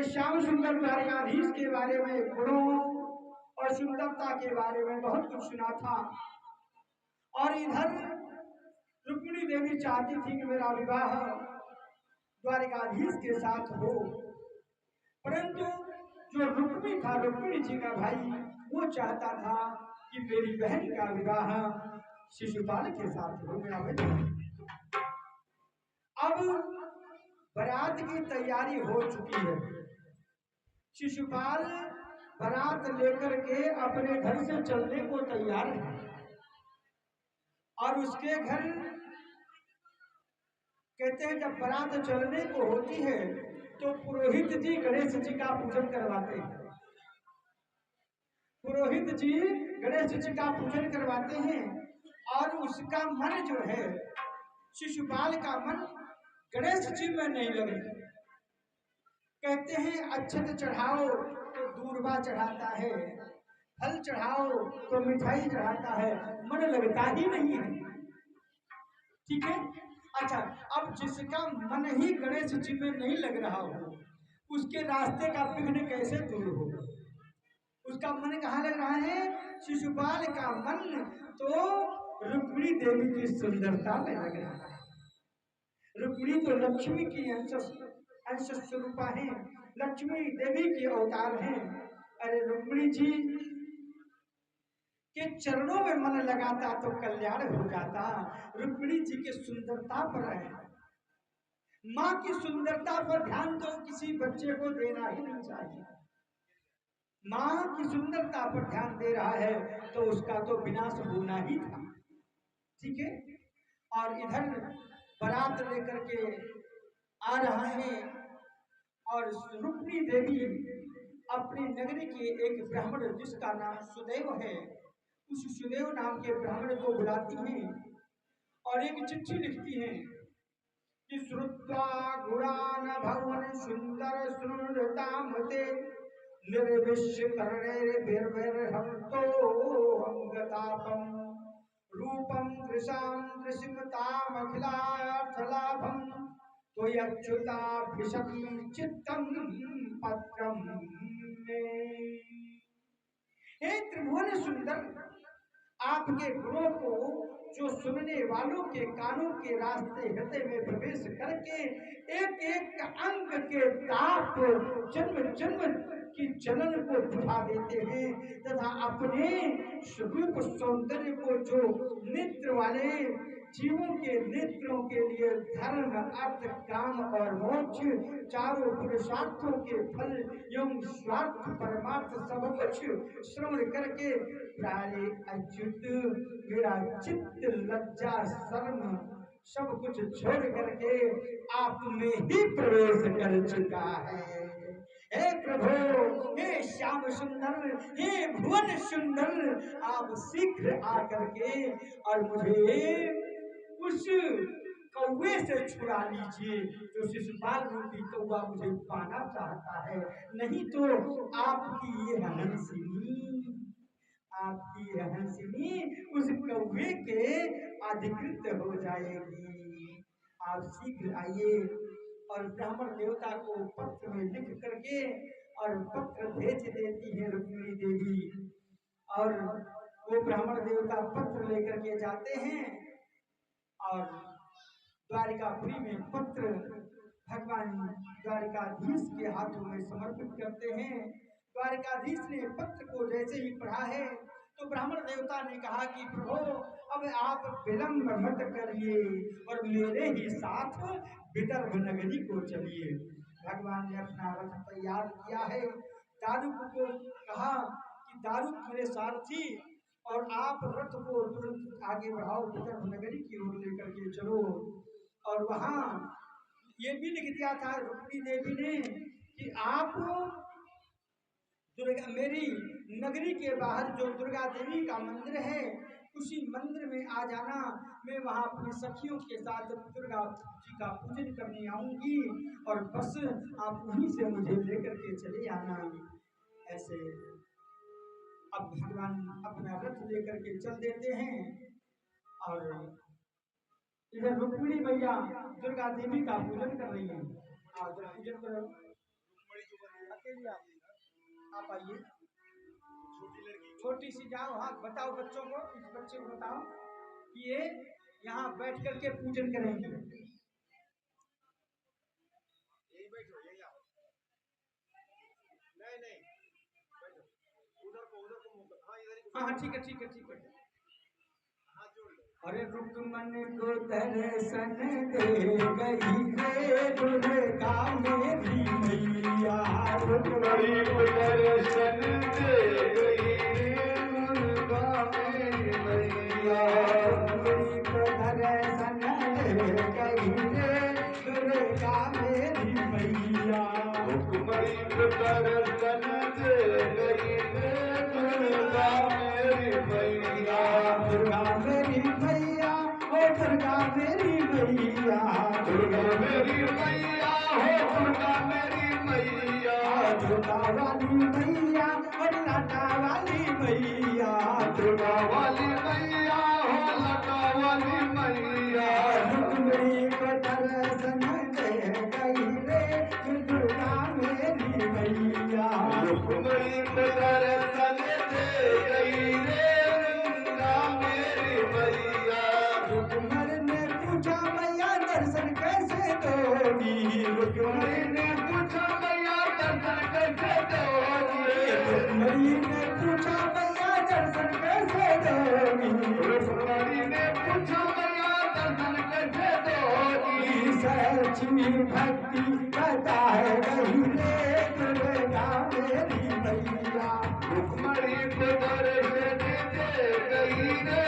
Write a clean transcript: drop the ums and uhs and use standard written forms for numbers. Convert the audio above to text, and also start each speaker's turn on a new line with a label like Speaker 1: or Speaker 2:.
Speaker 1: श्याम सुंदर द्वारकाधीश के बारे में, गुणों और सुंदरता के बारे में बहुत कुछ सुना था। और इधर रुक्मिणी देवी चाहती थी कि मेरा विवाह द्वारकाधीश के साथ हो, परंतु जो रुक्मी था, रुक्मिणी जी का भाई, वो चाहता था कि मेरी बहन का विवाह शिशुपाल के साथ हो गया। अब बारात की तैयारी हो चुकी है। शिशुपाल बारात लेकर के अपने घर से चलने को तैयार है और उसके घर कहते हैं जब बारात चलने को होती है तो पुरोहित जी गणेश जी का पूजन करवाते हैं। पुरोहित जी गणेश जी का पूजन करवाते हैं और उसका मन जो है, शिशुपाल का मन गणेश जी में नहीं लगे। कहते हैं अक्षत चढ़ाओ तो दूर्वा चढ़ाता है, फल चढ़ाओ तो मिठाई चढ़ाता है, मन लगता ही नहीं है। ठीक है, अच्छा, अब जिसका मन ही गणेश जी में नहीं लग रहा हो, उसके रास्ते का विघ्न कैसे दूर होगा? उसका मन कहाँ लग रहा है? शिशुपाल का मन तो रुक्मिणी देवी की सुंदरता में लग रहा है। रुक्मिणी तो लक्ष्मी की अंश स्वरूपा है, लक्ष्मी देवी के अवतार हैं। अरे रुक्मिणी जी के चरणों में मन लगाता तो कल्याण हो जाता। रुक्मिणी जी के सुंदरता पर है, माँ की सुंदरता पर ध्यान तो किसी बच्चे को देना ही नहीं चाहिए। माँ की सुंदरता पर ध्यान दे रहा है तो उसका तो विनाश होना ही था। ठीक है, और इधर बारात लेकर के आ रहा है और रुक्मिणी देवी अपनी नगरी के एक ब्राह्मण जिसका नाम सुदेव है, उस सुदेव नाम के ब्राह्मण को बुलाती हैं और एक चिट्ठी लिखती हैं कि श्रुत्वा गुणान भवन सुंदर सुनृतामते निर्विश्य कर्णैर्भिर्भिर्हंतो अंगतापम रूपम दृशाम दृशिमतामखिलार्थलाभम त्वयच्युताभिषकी चित्तम पत्रम में। हे त्रिभुवन सुंदर, आपके गुणों को जो सुनने वालों के कानों के रास्ते हृदय में प्रवेश करके एक एक अंग के ताप जन्म जन्म की जलन को बुझा देते हैं तथा अपने स्वरूप सौंदर्य को जो नेत्र वाले जीवों के नेत्रों के लिए धर्म अर्थ काम और मोक्ष चारों पुरुषार्थों के फल एवं स्वार्थ परमार्थ सब कुछ श्रवण करके प्राणी अच्युत मेरा चित्त लज्जा शर्म सब कुछ छोड़ करके आप में ही प्रवेश कर चुका है। हे प्रभु, हे श्याम सुंदर, हे भुवन सुंदर, आप शीघ्र आकर के और मुझे उस कौवे से छुड़ा लीजिए जो शिशुपाल रूपी कौवा मुझे पाना चाहता है, नहीं तो आपकी ये हंसिनी उस कौवे के अधिकृत हो जाएगी। आप शीघ्र आइए। और ब्राह्मण देवता को पत्र में लिख करके और पत्र भेज देती है रुक्मिणी देवी। और वो ब्राह्मण देवता पत्र लेकर के जाते हैं और द्वारिकापुरी में पत्र भगवान द्वारिकाधीश के हाथों में समर्पित करते हैं। द्वारिकाधीश ने पत्र को जैसे ही पढ़ा है तो ब्राह्मण देवता ने कहा कि प्रभु, अब आप विलंब मत करिए और मेरे ही साथ विदर्भ नगरी को चलिए। भगवान ने अपना रथ तैयार किया है। दारुक को कहा कि दारुक मेरे सारथी और आप रथ को तुरंत आगे बढ़ाओ, विदर्भ नगरी की ओर लेकर के चलो। और वहां ये भी लिख दिया था रुक्मिणी देवी ने कि आप दुर्गा मेरी नगरी के बाहर जो दुर्गा देवी का मंदिर है उसी मंदिर में आ जाना। मैं वहां अपनी सखियों के साथ दुर्गा जी का पूजन करने आऊंगी और बस आप वहीं से मुझे लेकर के चले आना। ऐसे अब भगवान अपना रथ लेकर के चल देते हैं और इधर रुक्मिणी मैया दुर्गा देवी का पूजन कर रही है। पूजन करो, अकेली आप आइए। छोटी सी जाओ, हाँ बताओ बच्चों को, इस बच्चे को बताओ कि ये यहाँ बैठ करके पूजन करेंगे। यही बैठो, यही आओ। नहीं बैठो, उधर को हाँ इधर ही। हाँ ठीक है ठीक है ठीक है। अरे रुक्मन को दर्शन दे गई है दुर्गा मेरी मैया, रुक्मणी को दर्शन दे गई है दुर्गा मेरी मैया, रुक्मणी को दर्शन दे गई है दुर्गा मेरी मैया, रुक्मणी को दर्शन दे गई है दुर्गा मेरी मैया, दुर्गा मेरी मैया हो दुर्गा मेरी मैया, दुर्गा मेरी मैया हो दुर्गा मेरी मैया, दुर्गा वाली मैया और लाटा वाली मैया, दुर्गा वाली मैया हो लाटा वाली मैया, रुक्मिणी को दर्शन दे गई रे दुर्गा मेरी मैया, रुक्मिणी को दर्शन दे गई रे दुर्गा मेरी मैया, रुक्मण ने पूछा मैया दर्शन कैसे दोगी, रुक्मणी ने पूछा मैया दर्शन कैसे दोगी, रुक्मणी ने पूछा मैया दर्शन कैसे दोगी, रुक्मणी ने पूछा मैया दर्शन कैसे दोगी, सच्ची भक्ति करता है गई रे दुर्गा मेरी मैया, रुक्मणी को दर्शन दे गई रे